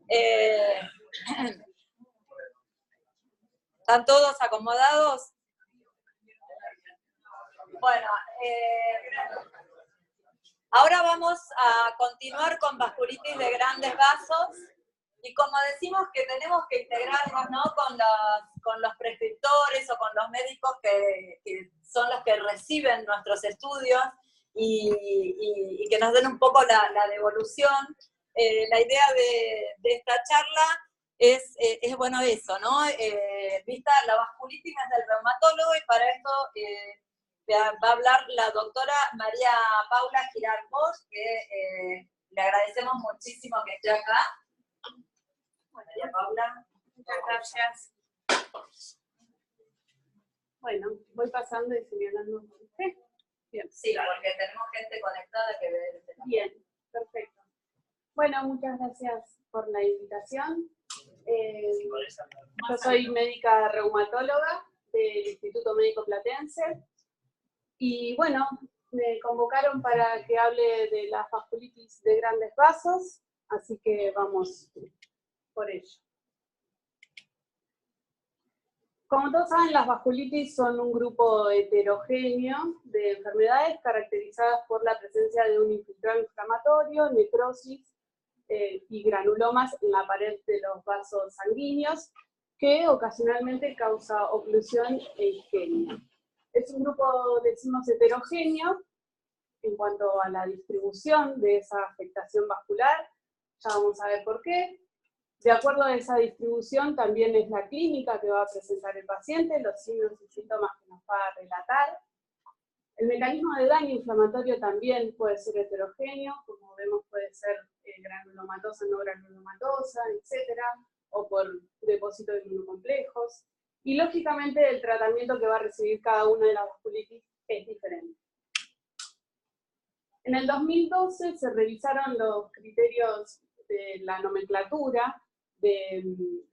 Eh, ¿Están todos acomodados? Bueno, ahora vamos a continuar con vasculitis de grandes vasos. Y como decimos que tenemos que integrarnos, ¿no?, con los prescriptores o con los médicos que son los que reciben nuestros estudios y que nos den un poco la devolución. La idea de esta charla es bueno eso, ¿no? Vista la vasculitis es del reumatólogo, y para esto va a hablar la doctora María Paula Girard Bosch, que le agradecemos muchísimo que esté acá. María Paula. Muchas gracias. Bueno, voy pasando y señalando con usted. Bien. Sí, porque tenemos gente conectada que ve el tema. Bien, perfecto. Bueno, muchas gracias por la invitación. Yo soy médica reumatóloga del Instituto Médico Platense. Y bueno, me convocaron para que hable de la vasculitis de grandes vasos, así que vamos por ello. Como todos saben, las vasculitis son un grupo heterogéneo de enfermedades caracterizadas por la presencia de un infiltrado inflamatorio, necrosis y granulomas en la pared de los vasos sanguíneos, que ocasionalmente causa oclusión e isquemia. Es un grupo, decimos, heterogéneo en cuanto a la distribución de esa afectación vascular. Ya vamos a ver por qué. De acuerdo a esa distribución, también es la clínica que va a presentar el paciente, los signos y síntomas que nos va a relatar. El mecanismo de daño inflamatorio también puede ser heterogéneo, como vemos puede ser granulomatosa, no granulomatosa, etc., o por depósito de inmunocomplejos. Y lógicamente el tratamiento que va a recibir cada una de las vasculitis es diferente. En el 2012 se revisaron los criterios de la nomenclatura de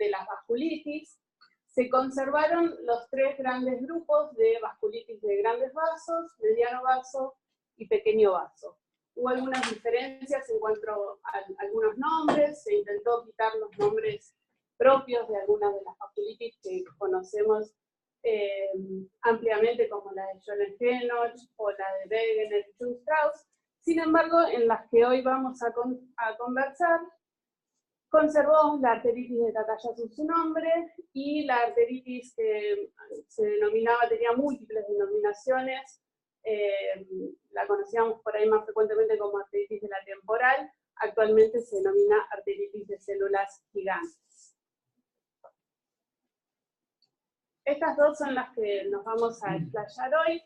las vasculitis. Se conservaron los tres grandes grupos de vasculitis de grandes vasos, mediano vaso y pequeño vaso. Hubo algunas diferencias en cuanto a algunos nombres, se intentó quitar los nombres propios de algunas de las vasculitis que conocemos ampliamente, como la de Jones-Henoch o la de Wegener-Strauss. Sin embargo, en las que hoy vamos a conversar, conservó la arteritis de Takayasu su nombre, y la arteritis que se denominaba, tenía múltiples denominaciones, la conocíamos por ahí más frecuentemente como arteritis de la temporal, actualmente se denomina arteritis de células gigantes. Estas dos son las que nos vamos a explayar hoy.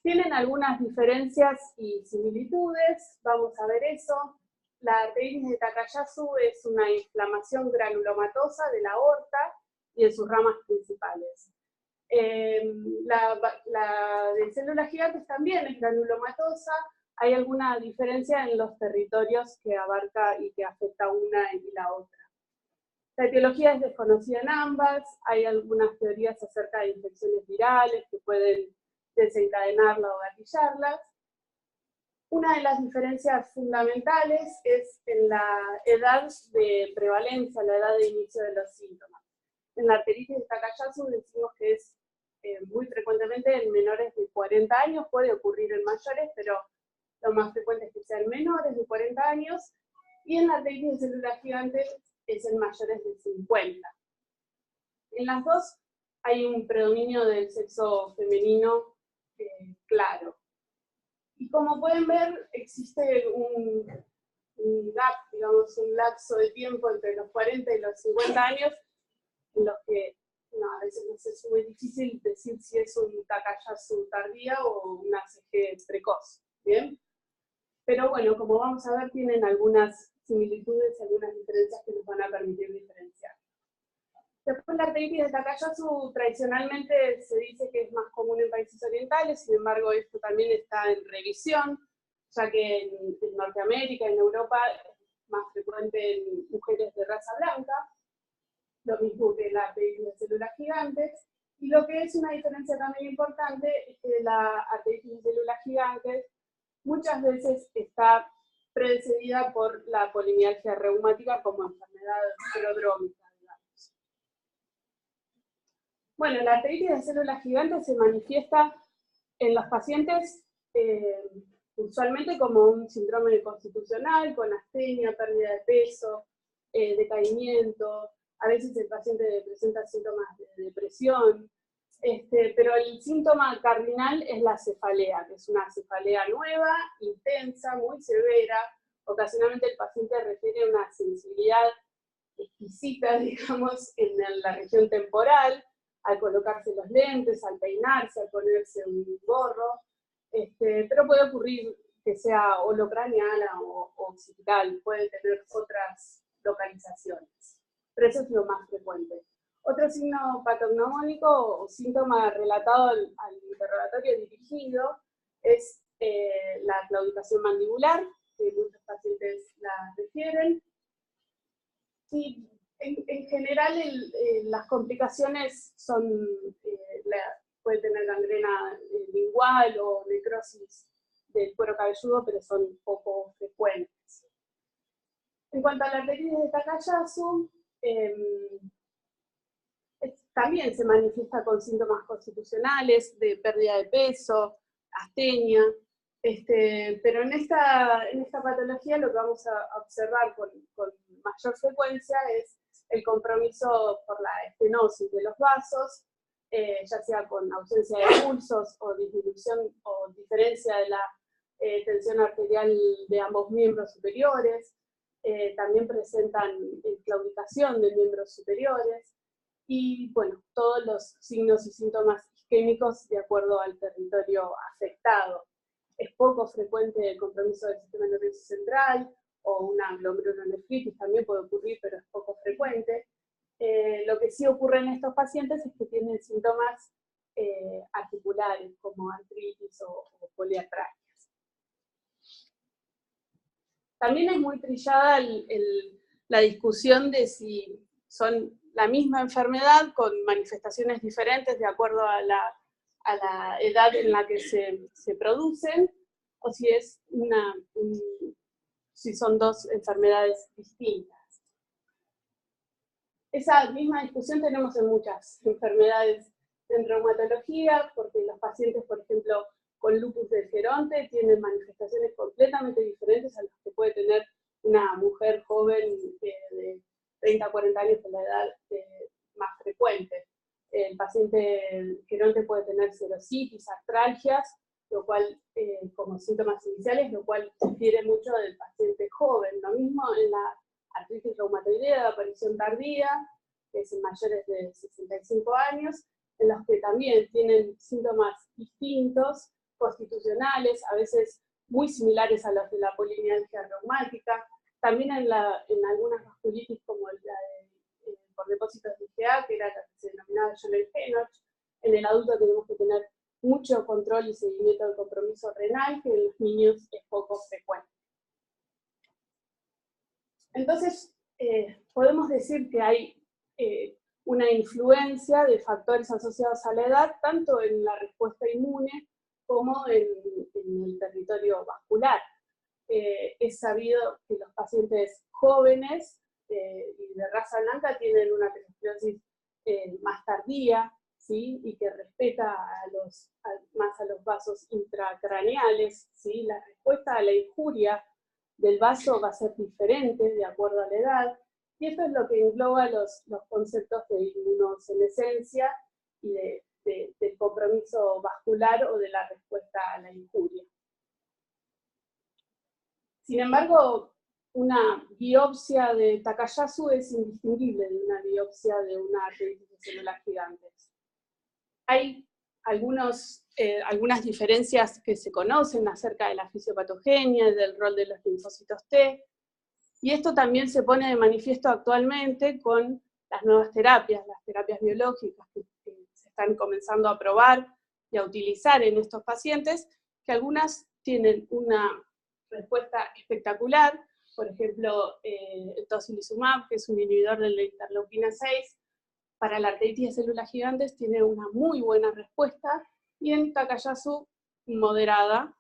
Tienen algunas diferencias y similitudes, vamos a ver eso. La arteritis de Takayasu es una inflamación granulomatosa de la aorta y de sus ramas principales. La de células gigantes también es granulomatosa. Hay alguna diferencia en los territorios que abarca y que afecta una y la otra. La etiología es desconocida en ambas. Hay algunas teorías acerca de infecciones virales que pueden desencadenarla o gatillarlas. Una de las diferencias fundamentales es en la edad de prevalencia, la edad de inicio de los síntomas. En la arteritis de Takayasu decimos que es muy frecuentemente en menores de 40 años, puede ocurrir en mayores, pero lo más frecuente es que sean menores de 40 años, y en la arteritis de células gigantes es en mayores de 50. En las dos hay un predominio del sexo femenino claro. Y como pueden ver, existe un gap, digamos, un lapso de tiempo entre los 40 y los 50 años, en los que a veces nos es muy difícil decir si es un Takayasu tardía o un ACG precoz, ¿bien? Pero bueno, como vamos a ver, tienen algunas similitudes, algunas diferencias que nos van a permitir diferenciar. Después la arteritis de Takayasu tradicionalmente se dice que es más común en países orientales, sin embargo esto también está en revisión, ya que en Norteamérica, en Europa, es más frecuente en mujeres de raza blanca, lo mismo que la arteritis de células gigantes. Y lo que es una diferencia también importante es que la arteritis de células gigantes muchas veces está precedida por la polimialgia reumática como enfermedad prodrómica, digamos. Bueno, la artritis de células gigantes se manifiesta en los pacientes usualmente como un síndrome constitucional, con astenia, pérdida de peso, decaimiento. A veces el paciente presenta síntomas de depresión, pero el síntoma cardinal es la cefalea, que es una cefalea nueva, intensa, muy severa. Ocasionalmente el paciente refiere una sensibilidad exquisita, digamos, en la región temporal, al colocarse los lentes, al peinarse, al ponerse un gorro, pero puede ocurrir que sea holocraniana o occipital, puede tener otras localizaciones, pero eso es lo más frecuente. Otro signo patognomónico o síntoma relatado al interrogatorio dirigido es la claudicación mandibular, que muchos pacientes la refieren. Y en general las complicaciones son, puede tener gangrena lingual o necrosis del cuero cabelludo, pero son poco frecuentes. En cuanto a la artritis de Takayasu, también se manifiesta con síntomas constitucionales de pérdida de peso, astenia, pero en esta patología lo que vamos a observar con mayor frecuencia es el compromiso por la estenosis de los vasos, ya sea con ausencia de pulsos o disminución o diferencia de la tensión arterial de ambos miembros superiores. También presentan claudicación de miembros superiores, y bueno, todos los signos y síntomas isquémicos de acuerdo al territorio afectado. Es poco frecuente el compromiso del sistema nervioso central, o una glomerulonefritis también puede ocurrir, pero es poco frecuente. Lo que sí ocurre en estos pacientes es que tienen síntomas articulares, como artritis o poliartralgias. También es muy trillada la discusión de si son la misma enfermedad con manifestaciones diferentes de acuerdo a la edad en la que se producen, o si es si son dos enfermedades distintas. Esa misma discusión tenemos en muchas enfermedades en reumatología, porque los pacientes, por ejemplo, con lupus del geronte tienen manifestaciones completamente diferentes a las que puede tener una mujer joven de 30 a 40 años, con la edad más frecuente. El paciente geronte puede tener serositis, artralgias, lo cual, como síntomas iniciales, lo cual difiere mucho del paciente joven. Lo mismo en la artritis reumatoidea de aparición tardía, que es en mayores de 65 años, en los que también tienen síntomas distintos, constitucionales, a veces muy similares a los de la polimialgia reumática. También en algunas vasculitis como la por depósitos de IgA, que era la que se denominaba Scholler-Henoch. En el adulto tenemos que tener mucho control y seguimiento del compromiso renal, que en los niños es poco frecuente. Entonces, podemos decir que hay una influencia de factores asociados a la edad, tanto en la respuesta inmune como en el territorio vascular. Es sabido que los pacientes jóvenes y de raza blanca tienen una perisclerosis más tardía, ¿sí? Y que respeta más a los vasos intracraneales, ¿sí? La respuesta a la injuria del vaso va a ser diferente de acuerdo a la edad, y esto es lo que engloba los conceptos de inmunosenescencia y del compromiso vascular o de la respuesta a la injuria. Sin embargo, una biopsia de Takayasu es indistinguible de una biopsia de una artritis de células gigantes. Hay algunas diferencias que se conocen acerca de la fisiopatogenia y del rol de los linfocitos T, y esto también se pone de manifiesto actualmente con las nuevas terapias, las terapias biológicas que se están comenzando a probar y a utilizar en estos pacientes, que algunas tienen una respuesta espectacular. Por ejemplo, el tocilizumab, que es un inhibidor de la interleuquina 6, para la artritis de células gigantes tiene una muy buena respuesta, y en Takayasu moderada.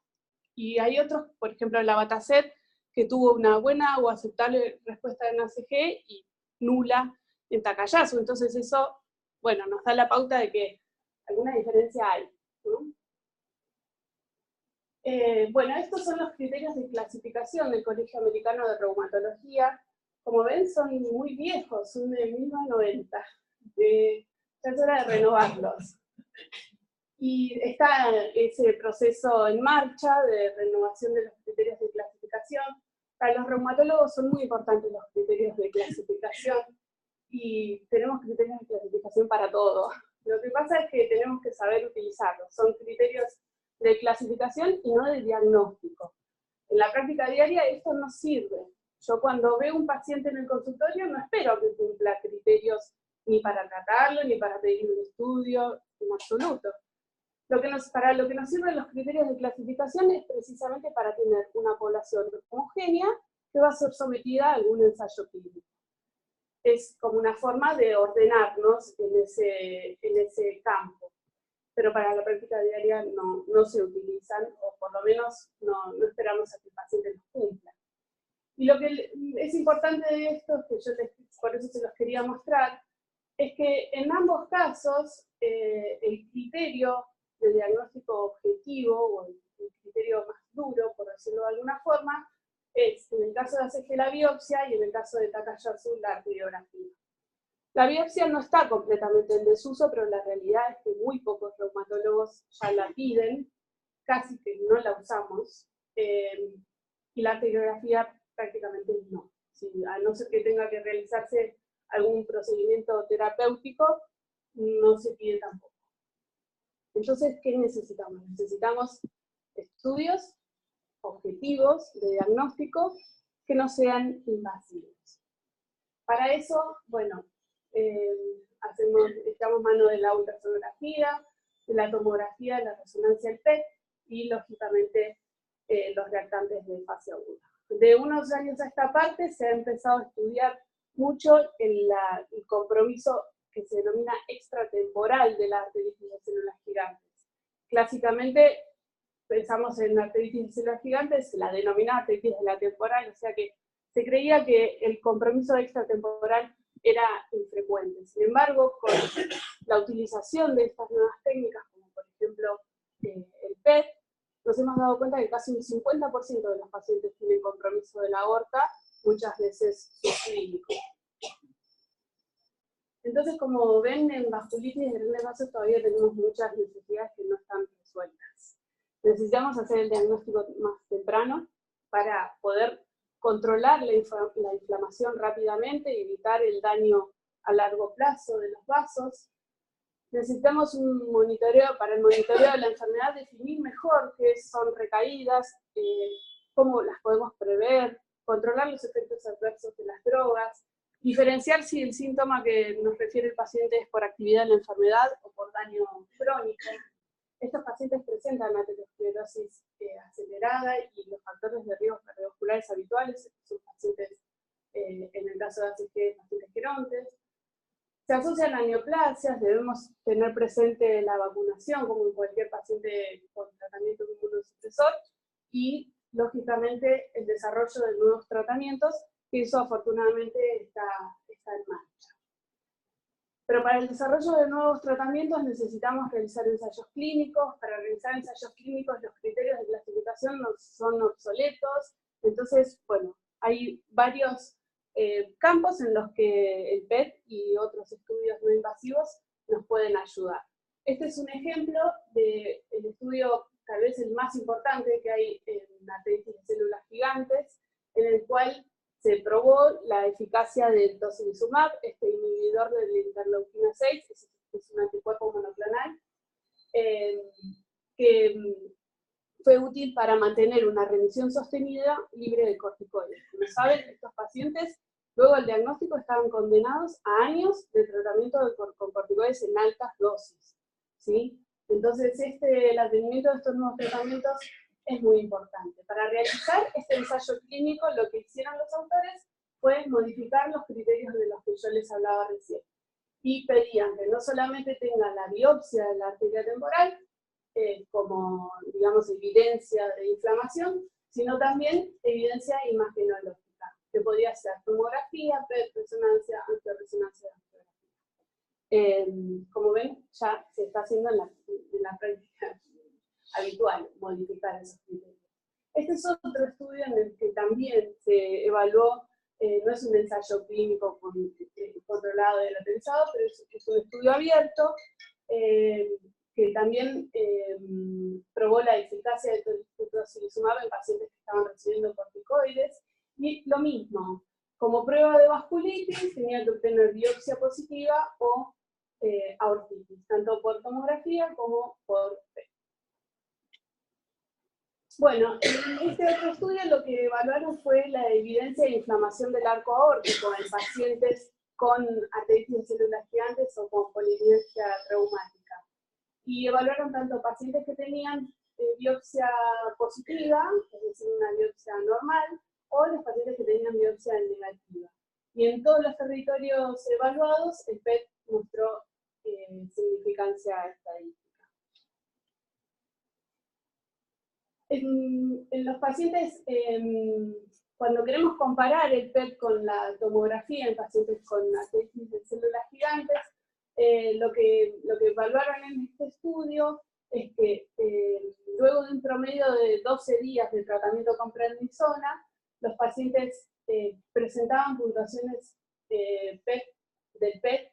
Y hay otros, por ejemplo el abatacept, que tuvo una buena o aceptable respuesta en ACG y nula en Takayasu. Entonces eso, bueno, nos da la pauta de que alguna diferencia hay, ¿no? Bueno, estos son los criterios de clasificación del Colegio Americano de Reumatología. Como ven, son muy viejos, son de 1990. Ya es hora de renovarlos. Y está ese proceso en marcha de renovación de los criterios de clasificación. Para los reumatólogos son muy importantes los criterios de clasificación, y tenemos criterios de clasificación para todo. Lo que pasa es que tenemos que saber utilizarlos. Son criterios de clasificación y no de diagnóstico. En la práctica diaria esto no sirve. Yo cuando veo un paciente en el consultorio no espero que cumpla criterios ni para tratarlo, ni para pedir un estudio, en absoluto. Para lo que nos sirven los criterios de clasificación es precisamente para tener una población homogénea que va a ser sometida a algún ensayo clínico. Es como una forma de ordenarnos en ese campo. Pero para la práctica diaria no se utilizan, o por lo menos no esperamos a que el paciente los cumpla. Y lo que es importante de esto, que yo por eso se los quería mostrar, es que en ambos casos el criterio de diagnóstico objetivo, o el criterio más duro, por decirlo de alguna forma, es en el caso de ACG la biopsia y en el caso de Takayasu la radiografía. La biopsia no está completamente en desuso, pero la realidad es que muy pocos reumatólogos ya la piden, casi que no la usamos, y la radiografía prácticamente no. ¿Sí? A no ser que tenga que realizarse algún procedimiento terapéutico, no se pide tampoco. Entonces, ¿qué necesitamos? Necesitamos estudios objetivos de diagnóstico que no sean invasivos. Para eso, bueno, echamos mano de la ultrasonografía, de la tomografía, de la resonancia del PET y, lógicamente, los reactantes de fase aguda. De unos años a esta parte se ha empezado a estudiar mucho el compromiso que se denomina extratemporal de la arteritis de células gigantes. Clásicamente pensamos en arteritis de células gigantes, la denominada arteritis de la temporal, o sea que se creía que el compromiso extratemporal era infrecuente. Sin embargo, con la utilización de estas nuevas técnicas, como por ejemplo el PET, nos hemos dado cuenta que casi un 50% de los pacientes tienen compromiso de la aorta, muchas veces subclínico. Entonces, como ven, en vasculitis de grandes vasos todavía tenemos muchas necesidades que no están resueltas. Necesitamos hacer el diagnóstico más temprano para poder controlar la inflamación rápidamente y evitar el daño a largo plazo de los vasos. Necesitamos un monitoreo, para el monitoreo de la enfermedad, definir mejor qué son recaídas, cómo las podemos prever, controlar los efectos adversos de las drogas, diferenciar si el síntoma que nos refiere el paciente es por actividad de la enfermedad o por daño crónico. Estos pacientes presentan aterosclerosis acelerada y los factores de riesgo cardiovasculares habituales son pacientes, en el caso de ACG, pacientes gerontes. Se asocian a neoplasias, debemos tener presente la vacunación como en cualquier paciente con tratamiento de inmunosupresor y, lógicamente, el desarrollo de nuevos tratamientos, que eso afortunadamente está en marcha. Pero para el desarrollo de nuevos tratamientos necesitamos realizar ensayos clínicos. Para realizar ensayos clínicos los criterios de clasificación no son obsoletos. Entonces, bueno, hay varios campos en los que el PET y otros estudios no invasivos nos pueden ayudar. Este es un ejemplo del estudio, tal vez el más importante que hay en arteritis de células gigantes, en el cual se probó la eficacia del tocilizumab, este inhibidor de la interleuquina 6, es un anticuerpo monoclonal, que fue útil para mantener una remisión sostenida libre de corticoides. Como saben, estos pacientes, luego del diagnóstico, estaban condenados a años de tratamiento con corticoides en altas dosis, ¿sí? Entonces, el advenimiento de estos nuevos tratamientos es muy importante. Para realizar este ensayo clínico, lo que hicieron los autores fue modificar los criterios de los que yo les hablaba recién. Y pedían que no solamente tenga la biopsia de la arteria temporal, como, digamos, evidencia de inflamación, sino también evidencia imagenológica, que podría ser tomografía, PET, resonancia, angioresonancia. Como ven, ya se está haciendo en la práctica habitual, modificar esos criterios. Este es otro estudio en el que también se evaluó, no es un ensayo clínico controlado y relativizado, pero es un estudio abierto, que también probó la eficacia de tocilizumab en pacientes que estaban recibiendo corticoides, y lo mismo, como prueba de vasculitis tenía que obtener biopsia positiva o aortitis, tanto por tomografía como por PET. Bueno, en este otro estudio lo que evaluaron fue la evidencia de inflamación del arco aórtico en pacientes con arteritis de células gigantes o con polinesia reumática. Y evaluaron tanto pacientes que tenían biopsia positiva, es decir, una biopsia normal, o los pacientes que tenían biopsia negativa. Y en todos los territorios evaluados, el PET mostró significancia estadística. En los pacientes, cuando queremos comparar el PET con la tomografía en pacientes con arteritis de células gigantes, lo que evaluaron en este estudio es que luego de un promedio de 12 días de tratamiento con prednisona, los pacientes presentaban puntuaciones del PET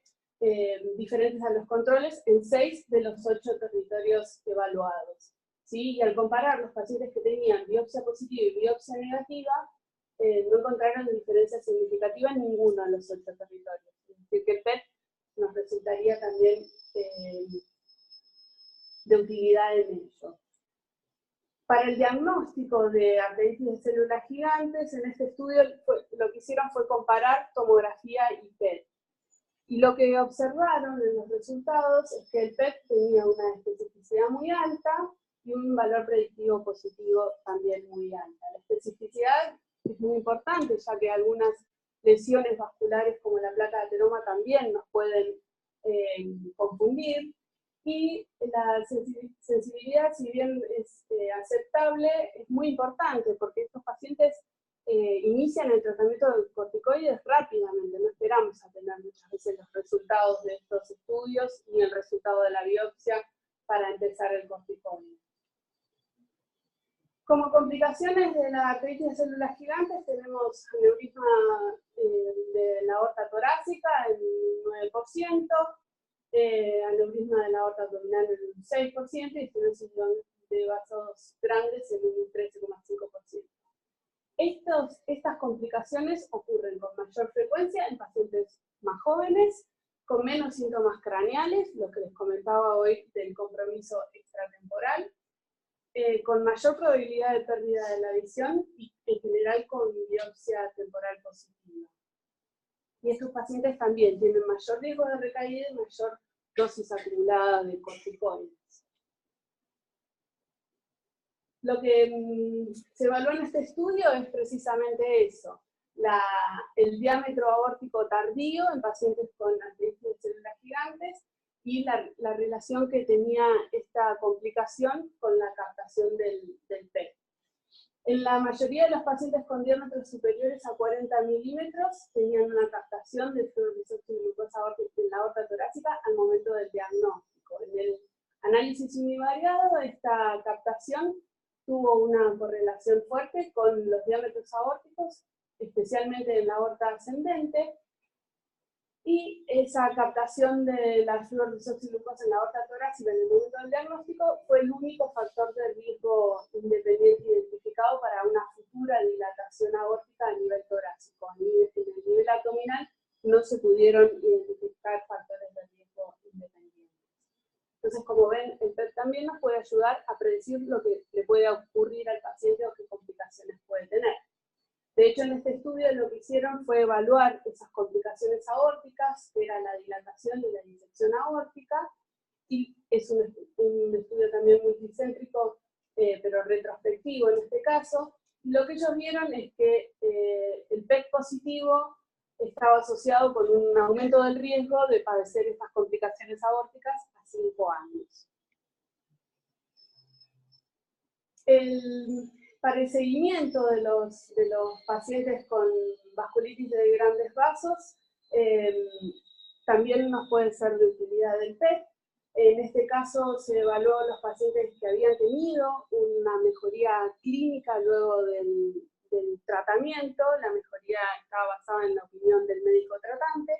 diferentes a los controles en 6 de los 8 territorios evaluados. ¿Sí? Y al comparar los pacientes que tenían biopsia positiva y biopsia negativa, no encontraron diferencia significativa en ninguno de los 8 territorios. Es decir, que el PET nos resultaría también de utilidad en ello. Para el diagnóstico de arteritis de células gigantes, en este estudio lo que hicieron fue comparar tomografía y PET. Y lo que observaron en los resultados es que el PET tenía una especificidad muy alta y un valor predictivo positivo también muy alta. La especificidad es muy importante, ya que algunas lesiones vasculares como la placa de ateroma también nos pueden confundir, y la sensibilidad, si bien es aceptable, es muy importante, porque estos pacientes inician el tratamiento de corticoides rápidamente, no esperamos a tener muchas veces los resultados de estos estudios ni el resultado de la biopsia para empezar el corticoide. Como complicaciones de la arteritis de células gigantes tenemos aneurisma de la aorta torácica en un 9%, aneurisma de la aorta abdominal en un 6% y estenosis de vasos grandes en un 13,5%. Estas complicaciones ocurren con mayor frecuencia en pacientes más jóvenes, con menos síntomas craneales, lo que les comentaba hoy del compromiso extratemporal, con mayor probabilidad de pérdida de la visión y en general con biopsia temporal positiva. Y estos pacientes también tienen mayor riesgo de recaída y mayor dosis acumulada de corticoides. Lo que se evaluó en este estudio es precisamente eso, el diámetro aórtico tardío en pacientes con arteritis de células gigantes y la relación que tenía esta complicación con la captación del PET. En la mayoría de los pacientes con diámetros superiores a 40 milímetros tenían una captación de fluorescencia de glucosa en la aorta torácica al momento del diagnóstico. En el análisis univariado, esta captación tuvo una correlación fuerte con los diámetros aórticos, especialmente en la aorta ascendente, y esa captación de la fluorodesoxiglucosa en la aorta torácica en el momento del diagnóstico fue el único factor de riesgo independiente identificado para una futura dilatación aórtica a nivel torácico. En el nivel abdominal no se pudieron identificar factores de riesgo independientes. Entonces, como ven, el PET también nos puede ayudar a predecir lo que le puede ocurrir al paciente o qué complicaciones puede tener. De hecho, en este estudio lo que hicieron fue evaluar esas complicaciones aórticas, que era la dilatación y la disección aórtica, y es un estudio también multicéntrico, pero retrospectivo en este caso. Y lo que ellos vieron es que el PET positivo estaba asociado con un aumento del riesgo de padecer estas complicaciones aórticas a 5 años. para el seguimiento de los pacientes con vasculitis de grandes vasos, también nos puede ser de utilidad el PET. En este caso se evaluó los pacientes que habían tenido una mejoría clínica luego del tratamiento. La mejoría estaba basada en la opinión del médico tratante,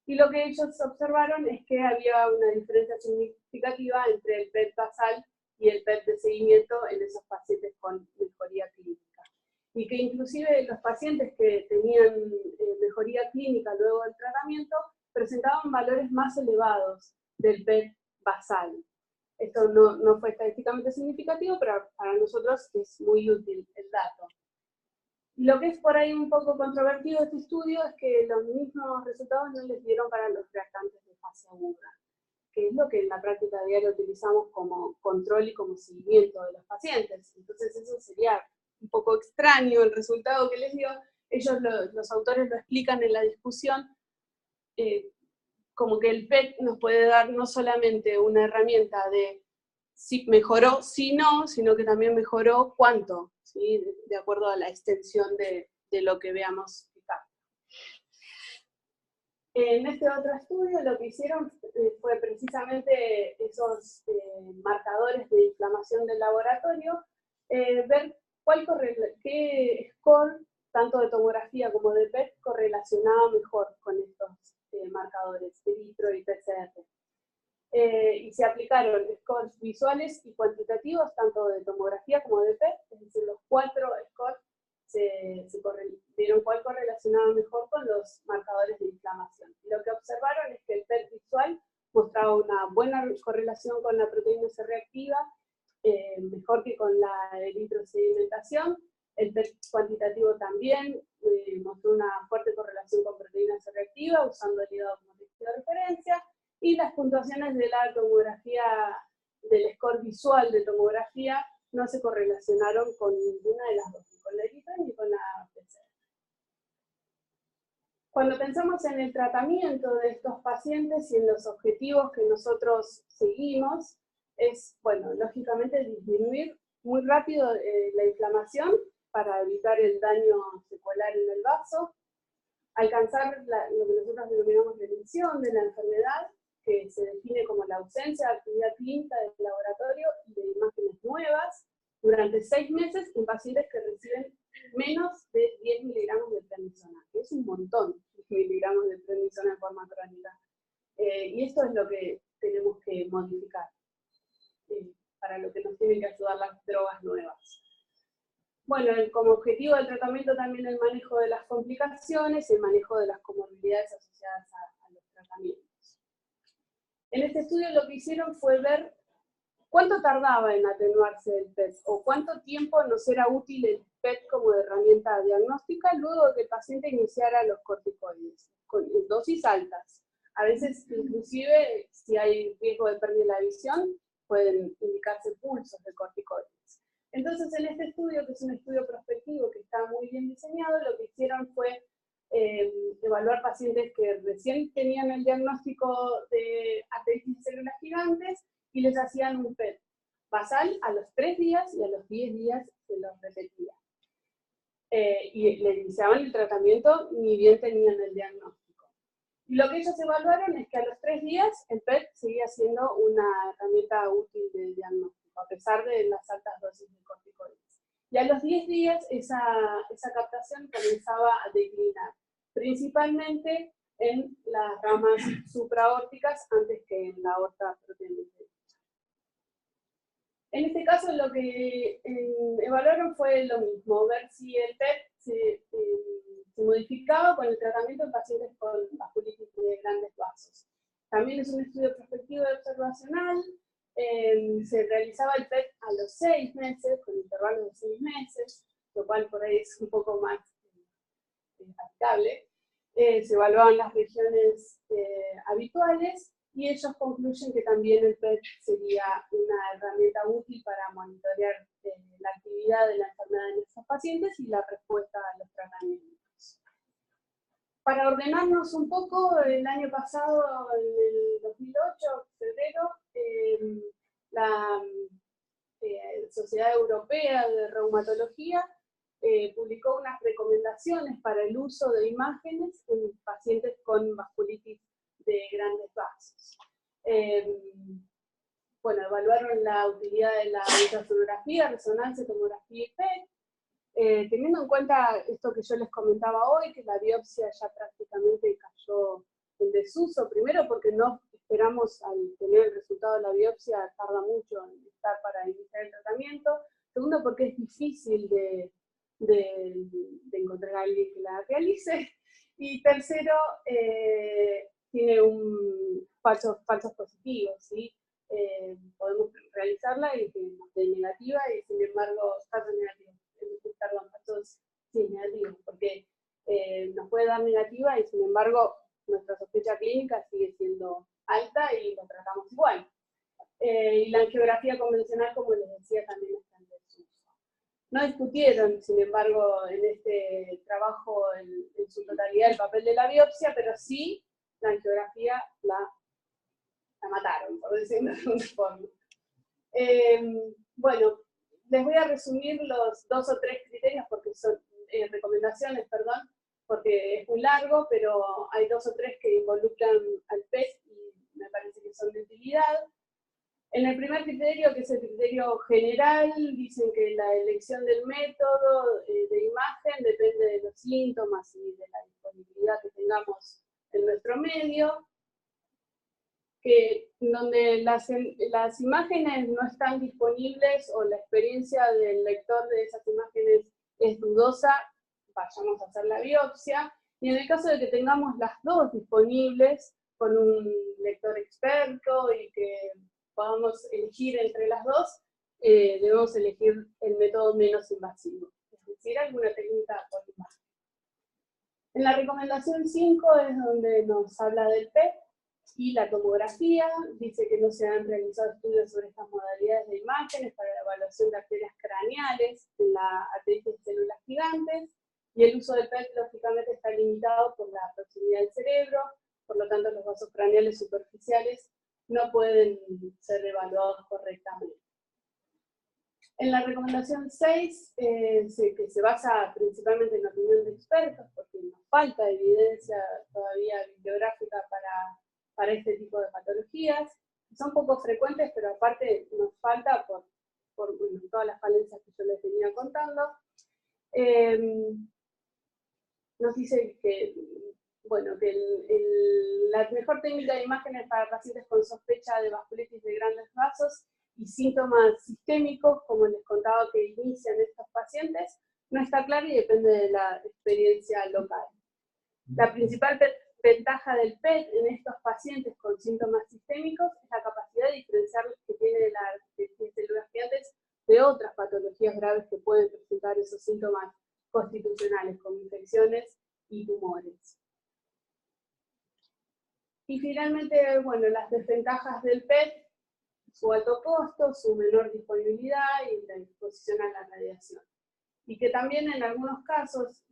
y lo que ellos observaron es que había una diferencia significativa entre el PET basal y el PET de seguimiento en esos pacientes con mejoría clínica. Y que inclusive los pacientes que tenían mejoría clínica luego del tratamiento presentaban valores más elevados del PET basal. Esto no fue estadísticamente significativo, pero para nosotros es muy útil el dato. Lo que es por ahí un poco controvertido de este estudio es que los mismos resultados no les dieron para los reactantes de fase aguda, que es lo que en la práctica diaria utilizamos como control y como seguimiento de los pacientes. Entonces eso sería un poco extraño el resultado que les dio. Ellos, los autores, lo explican en la discusión, como que el PET nos puede dar no solamente una herramienta de si mejoró, si no, sino que también mejoró cuánto, ¿sí? De acuerdo a la extensión de lo que veamos acá. En este otro estudio lo que hicieron fue precisamente esos marcadores de inflamación del laboratorio, ver qué score, tanto de tomografía como de PET, correlacionaba mejor con estos marcadores, eritro y PCR. Y se aplicaron scores visuales y cuantitativos, tanto de tomografía como de PET, es decir, los 4 scores vieron cuál correlacionaba mejor con los marcadores de inflamación. Y lo que observaron es que el PET visual mostraba una buena correlación con la proteína C reactiva, mejor que con la eritrosedimentación. El PET cuantitativo también mostró una fuerte correlación con proteína C reactiva, usando el hígado como texto de referencia. Y las puntuaciones de la tomografía, del score visual de tomografía, no se correlacionaron con ninguna de las dos, ni con la eritro ni con la PCR. Cuando pensamos en el tratamiento de estos pacientes y en los objetivos que nosotros seguimos, es, bueno, lógicamente disminuir muy rápido la inflamación para evitar el daño secular en el vaso, alcanzar lo que nosotros denominamos remisión de la enfermedad, que se define como la ausencia de actividad clínica del laboratorio y de imágenes nuevas, durante 6 meses en pacientes que reciben menos de 10 miligramos de prednisona, que es un montón, 10 miligramos de prednisona en forma crónica. Y esto es lo que tenemos que modificar, para lo que nos tienen que ayudar las drogas nuevas. Bueno, como objetivo del tratamiento también el manejo de las complicaciones y el manejo de las comorbilidades asociadas a los tratamientos. En este estudio lo que hicieron fue ver cuánto tardaba en atenuarse el PET, o cuánto tiempo nos era útil el PET como herramienta diagnóstica luego de que el paciente iniciara los corticoides, con dosis altas. A veces, inclusive, si hay riesgo de pérdida de la visión, pueden indicarse pulsos de corticoides. Entonces, en este estudio, que es un estudio prospectivo que está muy bien diseñado, lo que hicieron fue evaluar pacientes que recién tenían el diagnóstico de arteritis de células gigantes y les hacían un PET basal a los 3 días y a los 10 días se los repetía. Y le iniciaban el tratamiento ni bien tenían el diagnóstico. Y lo que ellos evaluaron es que a los 3 días el PET seguía siendo una herramienta útil de diagnóstico, a pesar de las altas dosis de corticoides. Y a los 10 días esa captación comenzaba a declinar, principalmente en las ramas supraórticas antes que en la aorta propiamente dicha. En este caso lo que evaluaron fue lo mismo, ver si el PET se modificaba con el tratamiento en pacientes con vasculitis de grandes vasos. También es un estudio prospectivo y observacional. Se realizaba el PET a los 6 meses, con intervalos de 6 meses, lo cual por ahí es un poco más aplicable. Se evaluaban las regiones habituales y ellos concluyen que también el PET sería una herramienta útil para monitorear la actividad de la enfermedad en estos pacientes y la respuesta a los tratamientos. Para ordenarnos un poco, el año pasado, en el 2008, febrero, Sociedad Europea de Reumatología publicó unas recomendaciones para el uso de imágenes en pacientes con vasculitis de grandes vasos. Bueno, evaluaron la utilidad de la ultrasonografía, resonancia, tomografía y PET, teniendo en cuenta esto que yo les comentaba hoy, que la biopsia ya prácticamente cayó en desuso, primero porque no esperamos al tener el resultado de la biopsia, tarda mucho en estar para iniciar el tratamiento, segundo porque es difícil de encontrar a alguien que la realice, y tercero, tiene falsos positivos, ¿sí? Podemos realizarla y que nos dé negativa, y sin embargo, falsos negativos, perdón, falsos sí, negativos, porque nos puede dar negativa y sin embargo nuestra sospecha clínica sigue siendo alta y lo tratamos igual. Y la angiografía convencional, como les decía, también está en desuso. No discutieron, sin embargo, en este trabajo en su totalidad el papel de la biopsia, pero sí la angiografía la mataron, por decirlo de alguna forma. Bueno, les voy a resumir los 2 o 3 criterios, porque son recomendaciones, perdón, porque es muy largo, pero hay 2 o 3 que involucran al PET y me parece que son de utilidad. En el primer criterio, que es el criterio general, dicen que la elección del método de imagen depende de los síntomas y de la disponibilidad que tengamos en nuestro medio, que donde las imágenes no están disponibles o la experiencia del lector de esas imágenes es dudosa, vayamos a hacer la biopsia, y en el caso de que tengamos las dos disponibles con un lector experto y que podamos elegir entre las dos, debemos elegir el método menos invasivo, es decir, alguna técnica por imagen. En la recomendación 5 es donde nos habla del PET y la tomografía, dice que no se han realizado estudios sobre estas modalidades de imágenes para la evaluación de arterias craneales en la arteritis de células gigantes, y el uso del PET lógicamente está limitado por la proximidad del cerebro, por lo tanto los vasos craneales superficiales no pueden ser evaluados correctamente. En la recomendación 6, que se basa principalmente en la opinión de expertos, porque nos falta evidencia todavía bibliográfica para este tipo de patologías, son poco frecuentes, pero aparte nos falta por bueno, todas las falencias que yo les venía contando. Nos dice que, bueno, que la mejor técnica de imágenes para pacientes con sospecha de vasculitis de grandes vasos y síntomas sistémicos, como les contaba que inician estos pacientes, no está clara y depende de la experiencia local. La principal ventaja del PET en estos pacientes con síntomas sistémicos es la capacidad de diferenciar que tiene la arteritis de células gigantes de otras patologías graves que pueden presentar esos síntomas constitucionales, como infecciones y tumores. Y finalmente, bueno, las desventajas del PET, su alto costo, su menor disponibilidad y la exposición a la radiación. Y que también en algunos casos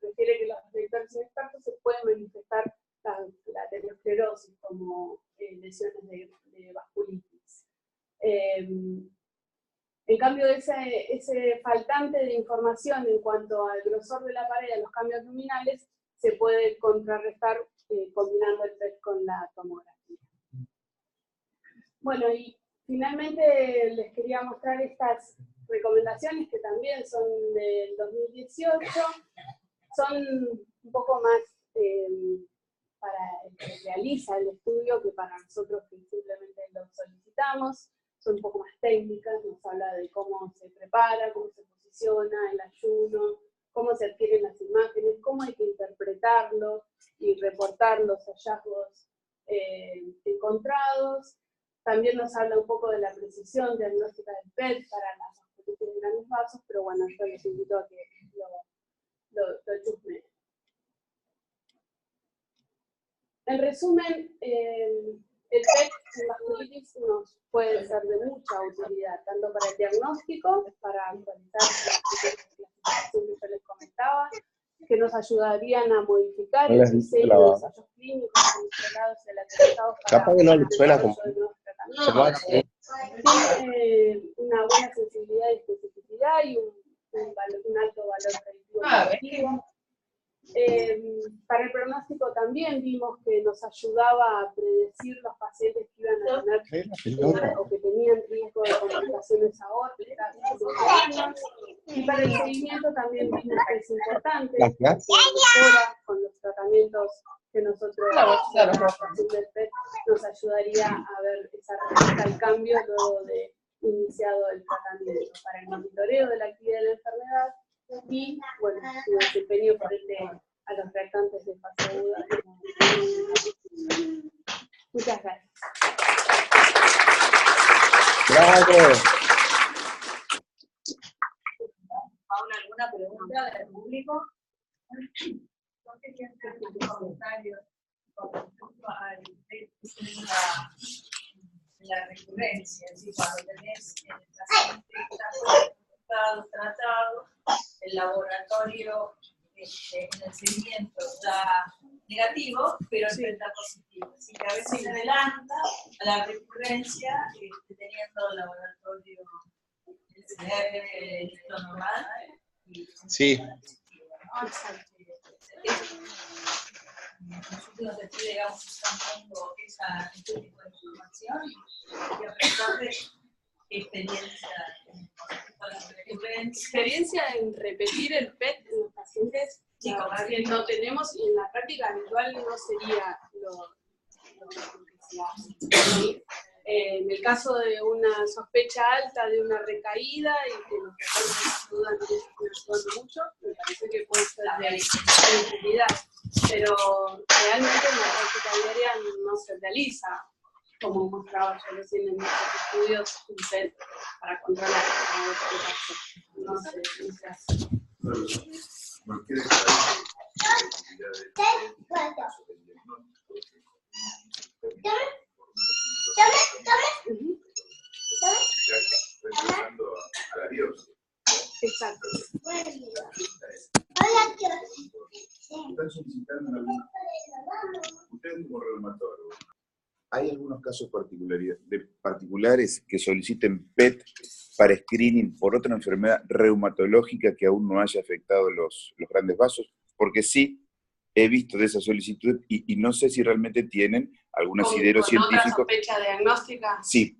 refiere que los lectores inexpertos se pueden manifestar la aterosclerosis como lesiones de vasculitis. En cambio, ese faltante de información en cuanto al grosor de la pared y a los cambios luminales se puede contrarrestar combinando el PET con la tomografía. Bueno, y finalmente les quería mostrar estas recomendaciones que también son del 2018. Son un poco más para el que realiza el estudio que para nosotros que simplemente lo solicitamos. Son un poco más técnicas, nos habla de cómo se prepara, cómo se posiciona el ayuno, cómo se adquieren las imágenes, cómo hay que interpretarlo y reportar los hallazgos encontrados. También nos habla un poco de la precisión diagnóstica del PET para las vasculitis de grandes vasos, pero bueno, yo les invito a que lo chusmeen. En resumen, el PET en vasculitis nos puede ser de mucha utilidad, tanto para el diagnóstico, para actualizar la clasificación que yo les comentaba, que nos ayudarían a modificar el diseño de ensayos clínicos controlados y elaborados para el desarrollo de nuevos tratamientos, Tiene una buena sensibilidad y especificidad y un alto valor predictivo. Para el pronóstico también vimos que nos ayudaba a predecir los pacientes que iban a tener o que tenían riesgo de complicaciones aórticas. Y para el seguimiento también vimos que es importante, que mejora con los tratamientos que nosotros del PET nos ayudaría a ver esa respuesta al cambio luego de iniciado el tratamiento para el monitoreo de la actividad de la enfermedad y, bueno, su desempeño frente a los reactantes de fase aguda. Muchas gracias. ¡Bravo! Paula, ¿alguna pregunta del público? Comentarios con respecto a la recurrencia, es decir, cuando tenés el paciente tratado, el laboratorio en el seguimiento da negativo, pero el PET da positivo. Así que a veces se adelanta a la recurrencia teniendo el laboratorio lo normal. Sí. Nosotros después, digamos, estamos dando este tipo de información y a pesar de experiencia en repetir el PET en los pacientes, sí, que no tenemos y en la práctica habitual no sería lo que se hace. En el caso de una sospecha alta de una recaída y que los recaídas ayudan mucho, me parece que puede ser de utilidad. Pero realmente en la práctica diaria no se realiza, como mostraba yo recién en muchos estudios, un PET para controlar no se hace. Cualquier a la biopsia. Exacto. Están solicitando alguna. Ustedes como reumatólogo, ¿hay algunos casos particulares que soliciten PET para screening por otra enfermedad reumatológica que aún no haya afectado los grandes vasos? Porque sí, he visto de esa solicitud y no sé si realmente tienen algún asidero científico. ¿Con otra sospecha diagnóstica? Sí,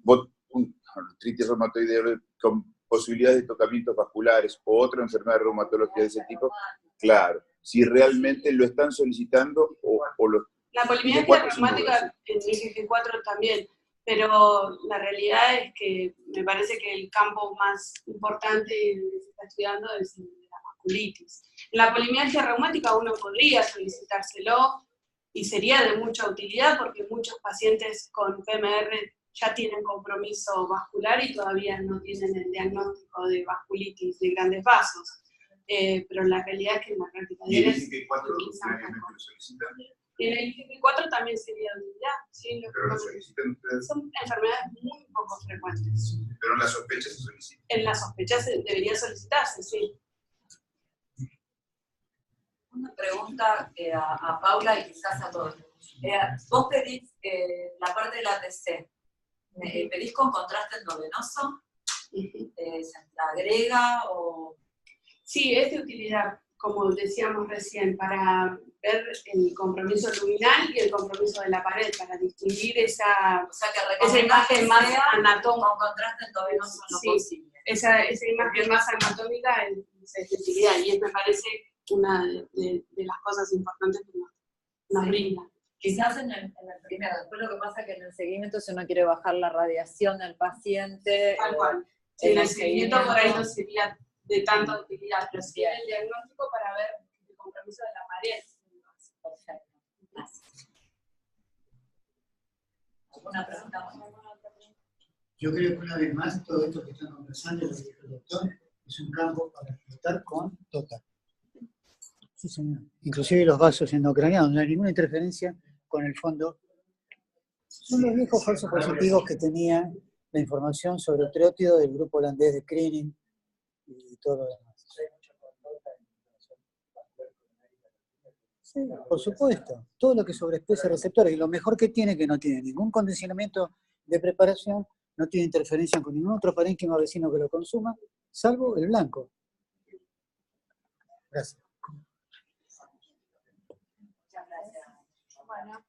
artritis reumatoide con posibilidades de tocamientos vasculares o otra enfermedad reumatológica de ese tipo, claro. Si realmente lo están solicitando o lo... La polimialgia reumática en IgG4 también, pero la realidad es que me parece que el campo más importante que se está estudiando es el de la vasculitis. En la polimialgia reumática uno podría solicitárselo y sería de mucha utilidad porque muchos pacientes con PMR ya tienen compromiso vascular y todavía no tienen el diagnóstico de vasculitis de grandes vasos. Pero la realidad es que en la práctica diaria... ¿Y el IgG4 diariamente lo solicitan? Y en el IgG4 también sería de utilidad. ¿Sí? ¿Pero lo solicitan ustedes? Son enfermedades muy poco frecuentes. Pero en la sospecha se solicita. En la sospecha debería solicitarse, sí. Una pregunta a Paula y quizás a todos. Vos pedís la parte de la TC. ¿Pedís con contraste endovenoso? ¿Se agrega o...? Sí, es de utilidad, como decíamos recién, para ver el compromiso luminal y el compromiso de la pared, para distinguir esa imagen más anatómica. Con contraste endovenoso en lo posible. Esa imagen más anatómica es de utilidad y me parece una de las cosas importantes que nos brinda. Quizás en el primero, después lo que pasa es que en el seguimiento si uno quiere bajar la radiación del paciente... Tal cual. En el seguimiento por ahí no sería de tanta utilidad, pero sí el diagnóstico para ver el compromiso de la pared. Perfecto. Gracias. ¿Alguna pregunta más? Yo creo que una vez más todo esto que están conversando, lo que dijo el doctor, es un campo para explotar con TOCA. Sí, señor. Inclusive los vasos endocranianos, no hay ninguna interferencia con el fondo. Son los viejos falsos positivos que tenían la información sobre el triótido del grupo holandés de Krinin y todo lo demás. Sí, por supuesto. Todo lo que sobreexpresa receptores. Y lo mejor que tiene, que no tiene ningún condicionamiento de preparación, no tiene interferencia con ningún otro parénquima vecino que lo consuma, salvo el blanco. Gracias. Muchas gracias. Bueno.